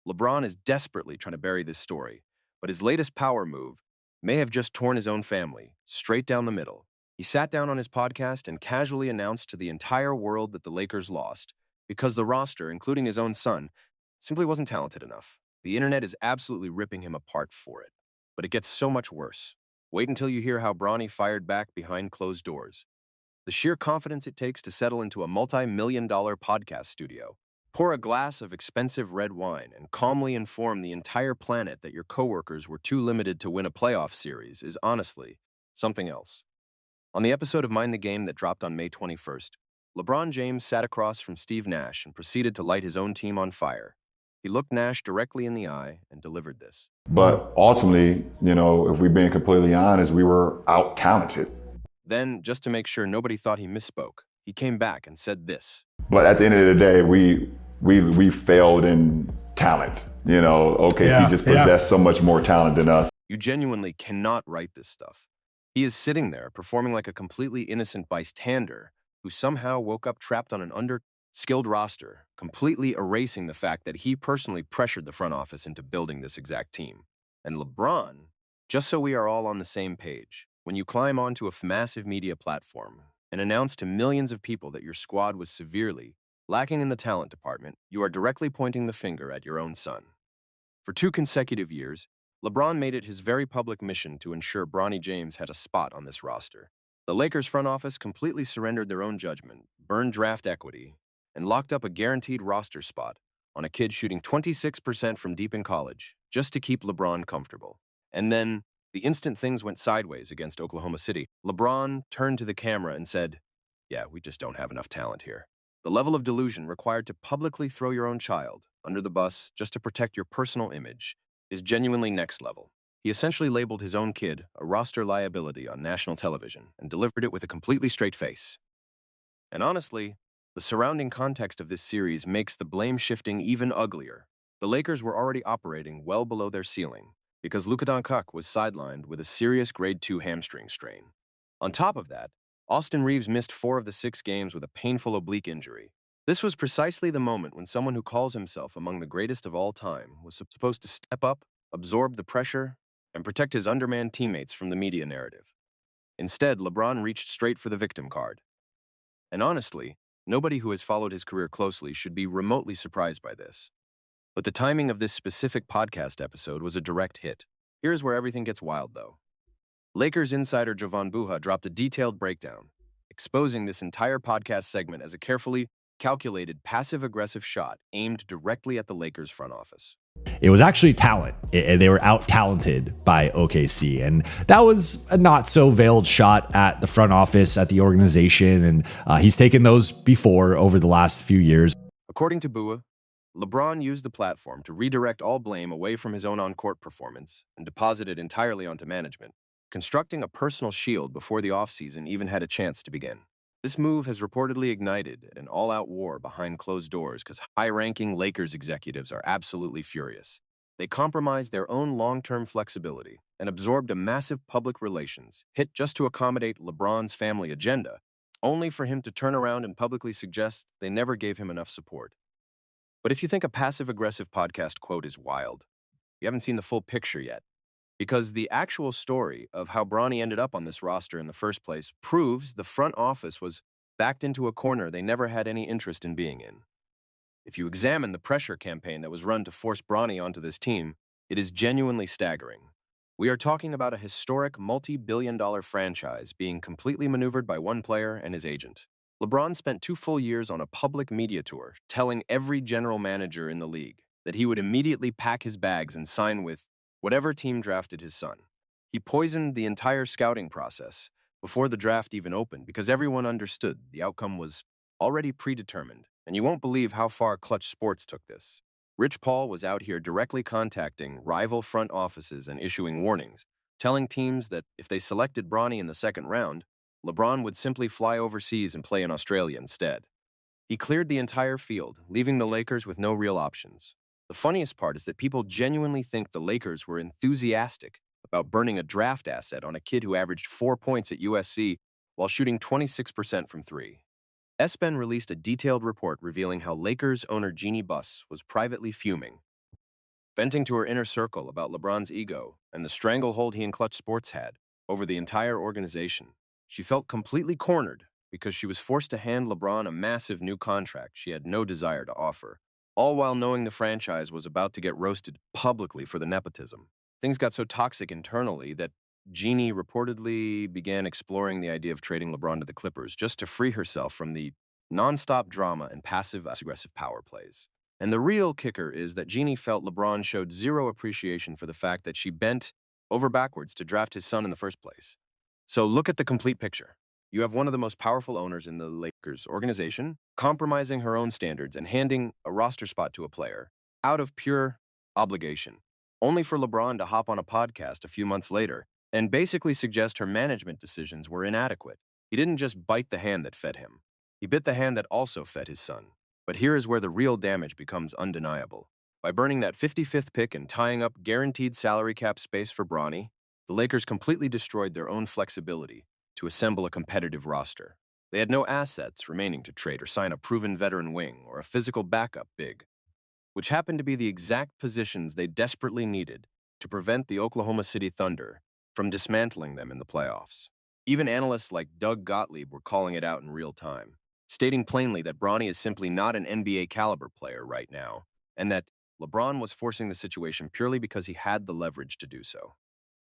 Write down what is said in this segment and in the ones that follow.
LeBron is desperately trying to bury this story, but his latest power move may have just torn his own family straight down the middle. He sat down on his podcast and casually announced to the entire world that the Lakers lost because the roster, including his own son, simply wasn't talented enough. The internet is absolutely ripping him apart for it. But it gets so much worse. Wait until you hear how Bronny fired back behind closed doors. The sheer confidence it takes to settle into a multi-million-dollar podcast studio, pour a glass of expensive red wine, and calmly inform the entire planet that your coworkers were too limited to win a playoff series is honestly something else. On the episode of Mind the Game that dropped on May 21st, LeBron James sat across from Steve Nash and proceeded to light his own team on fire. He looked Nash directly in the eye and delivered this. But ultimately, if we're being completely honest, we were out-talented. Then, just to make sure nobody thought he misspoke, he came back and said this. But at the end of the day, we failed in talent. OKC just possessed so much more talent than us. You genuinely cannot write this stuff. He is sitting there performing like a completely innocent bystander who somehow woke up trapped on an under-skilled roster, completely erasing the fact that he personally pressured the front office into building this exact team. And LeBron, just so we are all on the same page, when you climb onto a massive media platform and announce to millions of people that your squad was severely lacking in the talent department, you are directly pointing the finger at your own son. For 2 consecutive years, LeBron made it his very public mission to ensure Bronny James had a spot on this roster. The Lakers front office completely surrendered their own judgment, burned draft equity, and locked up a guaranteed roster spot on a kid shooting 26% from deep in college just to keep LeBron comfortable. And then, the instant things went sideways against Oklahoma City, LeBron turned to the camera and said, "Yeah, we just don't have enough talent here." The level of delusion required to publicly throw your own child under the bus just to protect your personal image is genuinely next level. He essentially labeled his own kid a roster liability on national television and delivered it with a completely straight face. And honestly, the surrounding context of this series makes the blame shifting even uglier. The Lakers were already operating well below their ceiling because Luka Doncic was sidelined with a serious grade 2 hamstring strain. On top of that, Austin Reeves missed 4 of the 6 games with a painful oblique injury. This was precisely the moment when someone who calls himself among the greatest of all time was supposed to step up, absorb the pressure, and protect his undermanned teammates from the media narrative. Instead, LeBron reached straight for the victim card. And honestly, nobody who has followed his career closely should be remotely surprised by this. But the timing of this specific podcast episode was a direct hit. Here's where everything gets wild, though. Lakers insider Jovan Buha dropped a detailed breakdown, exposing this entire podcast segment as a carefully calculated passive-aggressive shot aimed directly at the Lakers front office. It was actually talent. They were out-talented by OKC, and that was a not-so-veiled shot at the front office, at the organization, and he's taken those before over the last few years. According to Buha, LeBron used the platform to redirect all blame away from his own on-court performance and deposit it entirely onto management, constructing a personal shield before the offseason even had a chance to begin. This move has reportedly ignited an all-out war behind closed doors because high-ranking Lakers executives are absolutely furious. They compromised their own long-term flexibility and absorbed a massive public relations hit just to accommodate LeBron's family agenda, only for him to turn around and publicly suggest they never gave him enough support. But if you think a passive-aggressive podcast quote is wild, you haven't seen the full picture yet. Because the actual story of how Bronny ended up on this roster in the first place proves the front office was backed into a corner they never had any interest in being in. If you examine the pressure campaign that was run to force Bronny onto this team, it is genuinely staggering. We are talking about a historic multi-billion-dollar franchise being completely maneuvered by one player and his agent. LeBron spent 2 full years on a public media tour telling every general manager in the league that he would immediately pack his bags and sign with whatever team drafted his son. He poisoned the entire scouting process before the draft even opened because everyone understood the outcome was already predetermined, and you won't believe how far Clutch Sports took this. Rich Paul was out here directly contacting rival front offices and issuing warnings, telling teams that if they selected Bronny in the second round, LeBron would simply fly overseas and play in Australia instead. He cleared the entire field, leaving the Lakers with no real options. The funniest part is that people genuinely think the Lakers were enthusiastic about burning a draft asset on a kid who averaged 4 points at USC while shooting 26% from 3. ESPN released a detailed report revealing how Lakers owner Jeannie Buss was privately fuming venting to her inner circle about LeBron's ego and the stranglehold he and Clutch Sports had over the entire organization. She felt completely cornered because she was forced to hand LeBron a massive new contract she had no desire to offer, all while knowing the franchise was about to get roasted publicly for the nepotism. Things got so toxic internally that Jeannie reportedly began exploring the idea of trading LeBron to the Clippers just to free herself from the nonstop drama and passive-aggressive power plays. And the real kicker is that Jeannie felt LeBron showed zero appreciation for the fact that she bent over backwards to draft his son in the first place. So look at the complete picture. You have one of the most powerful owners in the Lakers organization compromising her own standards and handing a roster spot to a player out of pure obligation, only for LeBron to hop on a podcast a few months later and basically suggest her management decisions were inadequate. He didn't just bite the hand that fed him. He bit the hand that also fed his son. But here is where the real damage becomes undeniable. By burning that 55th pick and tying up guaranteed salary cap space for Bronny, the Lakers completely destroyed their own flexibility to assemble a competitive roster. They had no assets remaining to trade or sign a proven veteran wing or a physical backup big, which happened to be the exact positions they desperately needed to prevent the Oklahoma City Thunder from dismantling them in the playoffs. Even analysts like Doug Gottlieb were calling it out in real time, stating plainly that Bronny is simply not an NBA caliber player right now, and that LeBron was forcing the situation purely because he had the leverage to do so.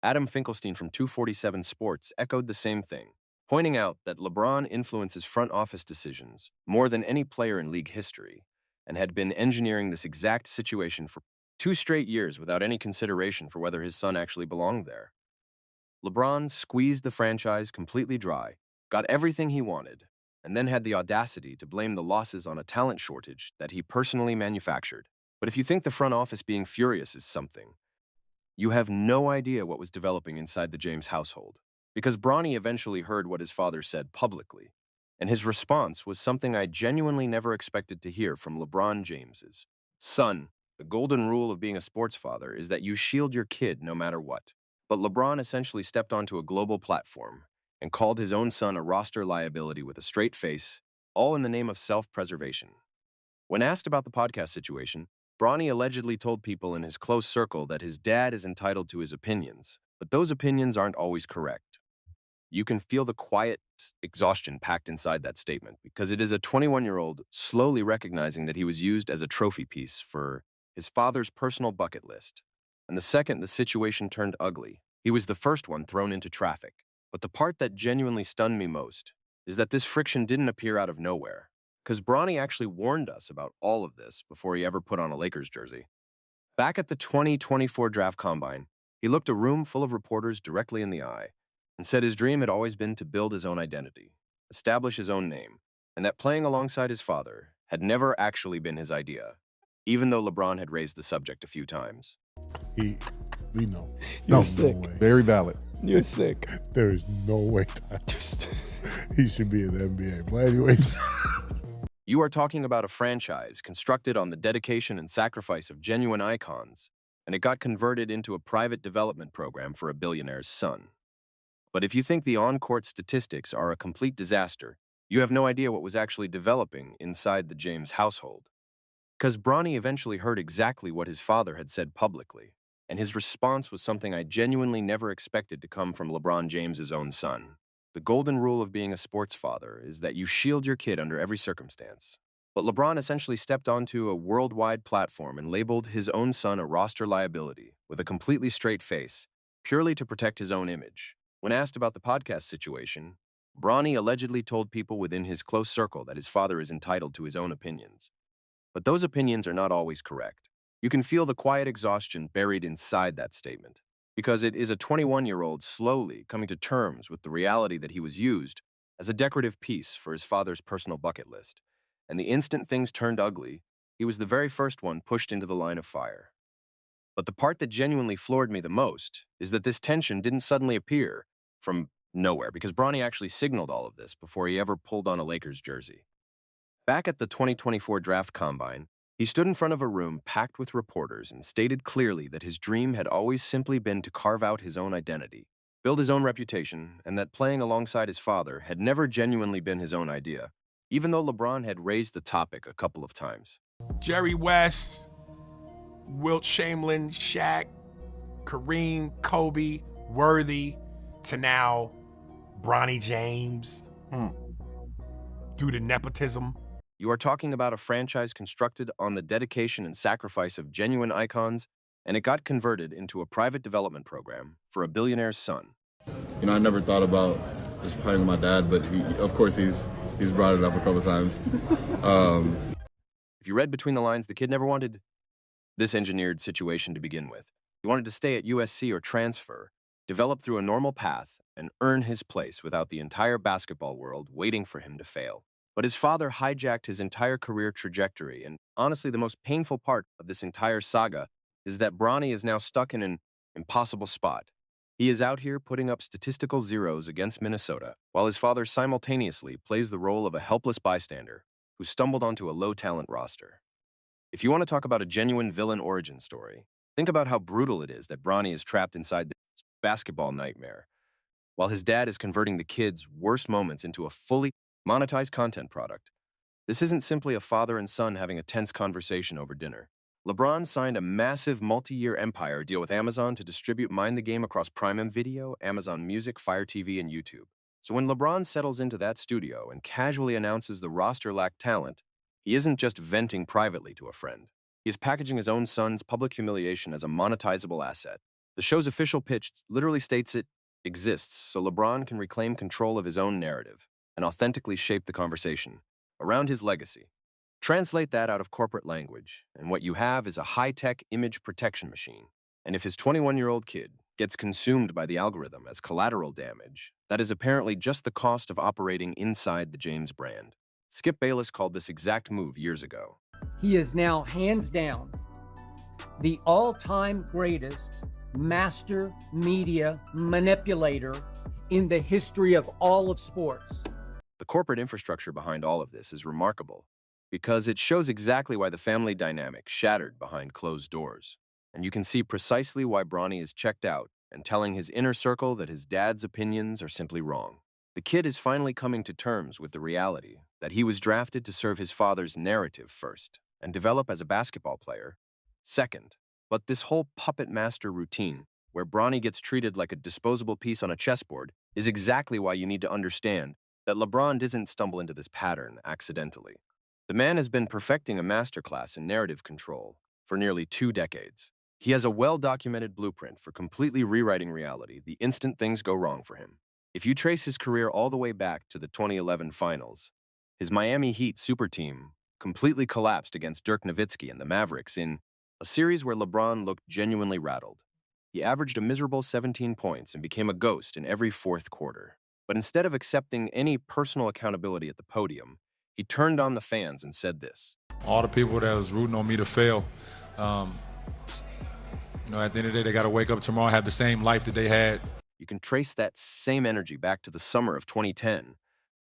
Adam Finkelstein from 247 Sports echoed the same thing, pointing out that LeBron influences front office decisions more than any player in league history, and had been engineering this exact situation for 2 straight years without any consideration for whether his son actually belonged there. LeBron squeezed the franchise completely dry, got everything he wanted, and then had the audacity to blame the losses on a talent shortage that he personally manufactured. But if you think the front office being furious is something, you have no idea what was developing inside the James household. Because Bronny eventually heard what his father said publicly, and his response was something I genuinely never expected to hear from LeBron James's son. The golden rule of being a sports father is that you shield your kid no matter what. But LeBron essentially stepped onto a global platform and called his own son a roster liability with a straight face, all in the name of self-preservation. When asked about the podcast situation, Bronny allegedly told people in his close circle that his dad is entitled to his opinions, but those opinions aren't always correct. You can feel the quiet exhaustion packed inside that statement because it is a 21-year-old slowly recognizing that he was used as a trophy piece for his father's personal bucket list. And the second the situation turned ugly, he was the first one thrown into traffic. But the part that genuinely stunned me most is that this friction didn't appear out of nowhere, because Bronny actually warned us about all of this before he ever put on a Lakers jersey. Back at the 2024 Draft Combine, he looked a room full of reporters directly in the eye and said his dream had always been to build his own identity, establish his own name, and that playing alongside his father had never actually been his idea, even though LeBron had raised the subject a few times. We know. You're There's sick. No way. Very valid. You're sick. There is no way he should be in the NBA. But anyways. You are talking about a franchise constructed on the dedication and sacrifice of genuine icons, and it got converted into a private development program for a billionaire's son. But if you think the on-court statistics are a complete disaster, you have no idea what was actually developing inside the James household. Because Bronny eventually heard exactly what his father had said publicly, and his response was something I genuinely never expected to come from LeBron James's own son. The golden rule of being a sports father is that you shield your kid under every circumstance. But LeBron essentially stepped onto a worldwide platform and labeled his own son a roster liability with a completely straight face, purely to protect his own image. When asked about the podcast situation, Bronny allegedly told people within his close circle that his father is entitled to his own opinions. But those opinions are not always correct. You can feel the quiet exhaustion buried inside that statement, because it is a 21-year-old slowly coming to terms with the reality that he was used as a decorative piece for his father's personal bucket list. And the instant things turned ugly, he was the very first one pushed into the line of fire. But the part that genuinely floored me the most is that this tension didn't suddenly appear from nowhere, because Bronny actually signaled all of this before he ever pulled on a Lakers jersey. Back at the 2024 Draft Combine, he stood in front of a room packed with reporters and stated clearly that his dream had always simply been to carve out his own identity, build his own reputation, and that playing alongside his father had never genuinely been his own idea, even though LeBron had raised the topic a couple of times. Jerry West, Wilt Chamberlain, Shaq, Kareem, Kobe, Worthy, to now Bronny James, due to nepotism. You are talking about a franchise constructed on the dedication and sacrifice of genuine icons, and it got converted into a private development program for a billionaire's son. You know, I never thought about just playing with my dad, but of course he's brought it up a couple times. If you read between the lines, the kid never wanted this engineered situation to begin with. He wanted to stay at USC or transfer, develop through a normal path, and earn his place without the entire basketball world waiting for him to fail. But his father hijacked his entire career trajectory, and honestly, the most painful part of this entire saga is that Bronny is now stuck in an impossible spot. He is out here putting up statistical zeros against Minnesota, while his father simultaneously plays the role of a helpless bystander who stumbled onto a low-talent roster. If you want to talk about a genuine villain origin story, think about how brutal it is that Bronny is trapped inside this basketball nightmare, while his dad is converting the kid's worst moments into a fully monetized content product. This isn't simply a father and son having a tense conversation over dinner. LeBron signed a massive multi-year empire deal with Amazon to distribute Mind the Game across Prime Video, Amazon Music, Fire TV, and YouTube. So when LeBron settles into that studio and casually announces the roster lacked talent, he isn't just venting privately to a friend. He is packaging his own son's public humiliation as a monetizable asset. The show's official pitch literally states it exists so LeBron can reclaim control of his own narrative and authentically shape the conversation around his legacy. Translate that out of corporate language, and what you have is a high-tech image protection machine. And if his 21-year-old kid gets consumed by the algorithm as collateral damage, that is apparently just the cost of operating inside the James brand. Skip Bayless called this exact move years ago. He is now, hands down, the all-time greatest master media manipulator in the history of all of sports. The corporate infrastructure behind all of this is remarkable because it shows exactly why the family dynamic shattered behind closed doors. And you can see precisely why Bronny is checked out and telling his inner circle that his dad's opinions are simply wrong. The kid is finally coming to terms with the reality that he was drafted to serve his father's narrative first and develop as a basketball player second. But this whole puppet master routine, where Bronny gets treated like a disposable piece on a chessboard, is exactly why you need to understand that LeBron didn't stumble into this pattern accidentally. The man has been perfecting a masterclass in narrative control for nearly 2 decades. He has a well-documented blueprint for completely rewriting reality the instant things go wrong for him. If you trace his career all the way back to the 2011 finals, his Miami Heat super team completely collapsed against Dirk Nowitzki and the Mavericks in a series where LeBron looked genuinely rattled. He averaged a miserable 17 points and became a ghost in every fourth quarter. But instead of accepting any personal accountability at the podium, he turned on the fans and said this. All the people that was rooting on me to fail, at the end of the day, they got to wake up tomorrow and have the same life that they had. You can trace that same energy back to the summer of 2010,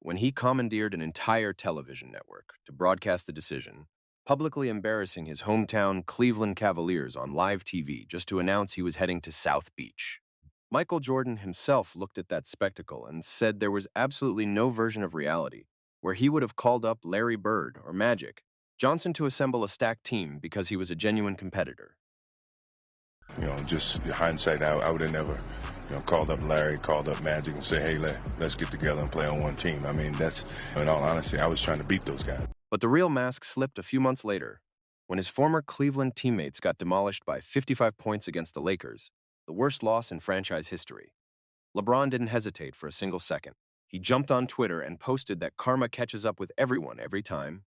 when he commandeered an entire television network to broadcast the decision, publicly embarrassing his hometown Cleveland Cavaliers on live TV just to announce he was heading to South Beach. Michael Jordan himself looked at that spectacle and said there was absolutely no version of reality where he would have called up Larry Bird or Magic Johnson to assemble a stacked team because he was a genuine competitor. Just hindsight, I would have never, called up Larry, called up Magic and say, hey, let's get together and play on one team. I mean, that's, in all honesty, I was trying to beat those guys. But the real mask slipped a few months later when his former Cleveland teammates got demolished by 55 points against the Lakers, the worst loss in franchise history. LeBron didn't hesitate for a single second. He jumped on Twitter and posted that karma catches up with everyone every time,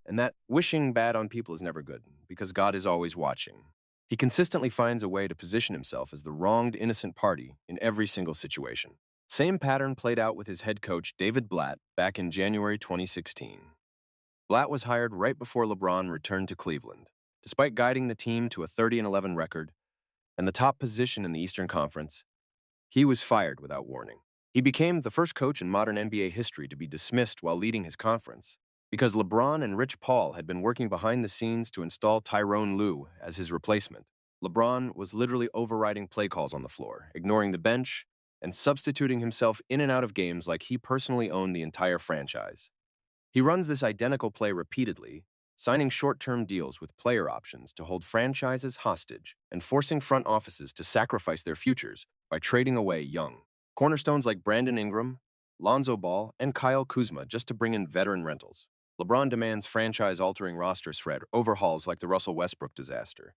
and that wishing bad on people is never good because God is always watching. He consistently finds a way to position himself as the wronged innocent party in every single situation. Same pattern played out with his head coach David Blatt back in January 2016. Blatt was hired right before LeBron returned to Cleveland. Despite guiding the team to a 30-11 record and the top position in the Eastern Conference, he was fired without warning. He became the first coach in modern NBA history to be dismissed while leading his conference because LeBron and Rich Paul had been working behind the scenes to install Tyrone Lue as his replacement. LeBron was literally overriding play calls on the floor, ignoring the bench, and substituting himself in and out of games like he personally owned the entire franchise. He runs this identical play repeatedly, signing short-term deals with player options to hold franchises hostage and forcing front offices to sacrifice their futures by trading away young cornerstones like Brandon Ingram, Lonzo Ball, and Kyle Kuzma just to bring in veteran rentals. LeBron demands franchise-altering roster shred overhauls like the Russell Westbrook disaster.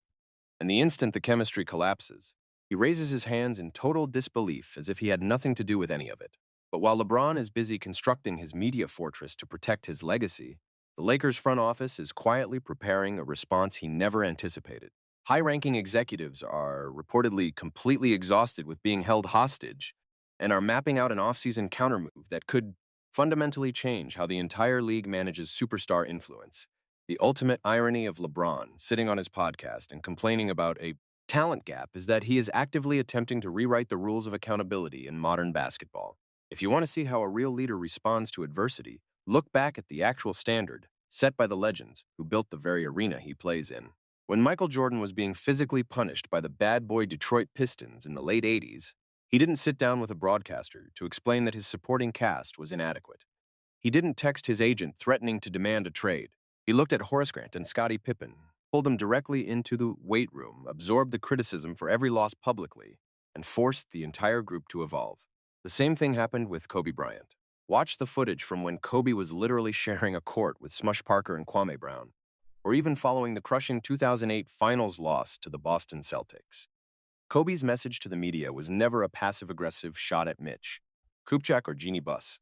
And the instant the chemistry collapses, he raises his hands in total disbelief as if he had nothing to do with any of it. But while LeBron is busy constructing his media fortress to protect his legacy, the Lakers front office is quietly preparing a response he never anticipated. High-ranking executives are reportedly completely exhausted with being held hostage and are mapping out an off-season countermove that could fundamentally change how the entire league manages superstar influence. The ultimate irony of LeBron sitting on his podcast and complaining about a talent gap is that he is actively attempting to rewrite the rules of accountability in modern basketball. If you want to see how a real leader responds to adversity, look back at the actual standard set by the legends who built the very arena he plays in. When Michael Jordan was being physically punished by the bad boy Detroit Pistons in the late 80s, he didn't sit down with a broadcaster to explain that his supporting cast was inadequate. He didn't text his agent threatening to demand a trade. He looked at Horace Grant and Scottie Pippen, pulled them directly into the weight room, absorbed the criticism for every loss publicly, and forced the entire group to evolve. The same thing happened with Kobe Bryant. Watch the footage from when Kobe was literally sharing a court with Smush Parker and Kwame Brown, or even following the crushing 2008 finals loss to the Boston Celtics. Kobe's message to the media was never a passive-aggressive shot at Mitch, Kupchak, or Jeannie Buss.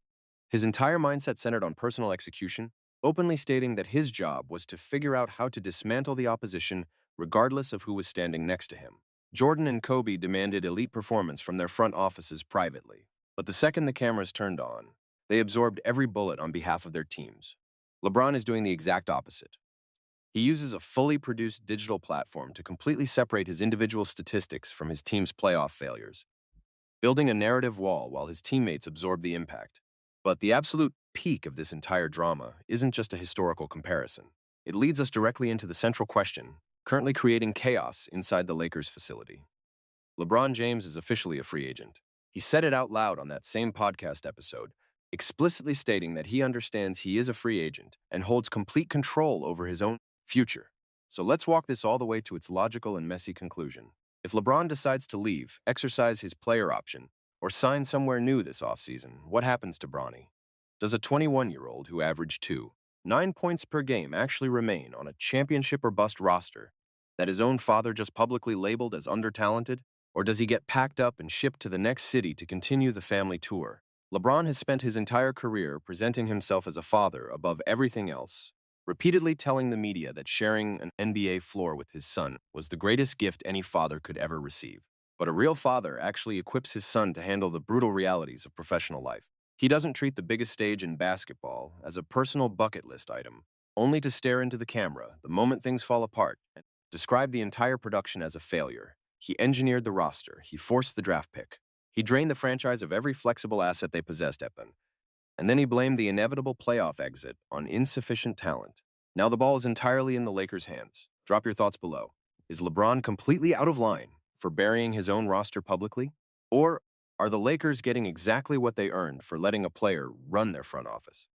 His entire mindset centered on personal execution, openly stating that his job was to figure out how to dismantle the opposition regardless of who was standing next to him. Jordan and Kobe demanded elite performance from their front offices privately, but the second the cameras turned on, they absorbed every bullet on behalf of their teams. LeBron is doing the exact opposite. He uses a fully produced digital platform to completely separate his individual statistics from his team's playoff failures, building a narrative wall while his teammates absorb the impact. But the absolute peak of this entire drama isn't just a historical comparison. It leads us directly into the central question, currently creating chaos inside the Lakers facility. LeBron James is officially a free agent. He said it out loud on that same podcast episode, explicitly stating that he understands he is a free agent and holds complete control over his own future. So let's walk this all the way to its logical and messy conclusion. If LeBron decides to leave, exercise his player option, or sign somewhere new this offseason, what happens to Bronny? Does a 21-year-old who averaged 2.9 points per game actually remain on a championship or bust roster that his own father just publicly labeled as under-talented? Or does he get packed up and shipped to the next city to continue the family tour? LeBron has spent his entire career presenting himself as a father above everything else, repeatedly telling the media that sharing an NBA floor with his son was the greatest gift any father could ever receive. But a real father actually equips his son to handle the brutal realities of professional life. He doesn't treat the biggest stage in basketball as a personal bucket list item, only to stare into the camera the moment things fall apart and describe the entire production as a failure. He engineered the roster, he forced the draft pick, he drained the franchise of every flexible asset they possessed at them, and then he blamed the inevitable playoff exit on insufficient talent. Now the ball is entirely in the Lakers' hands. Drop your thoughts below. Is LeBron completely out of line for burying his own roster publicly? Or are the Lakers getting exactly what they earned for letting a player run their front office?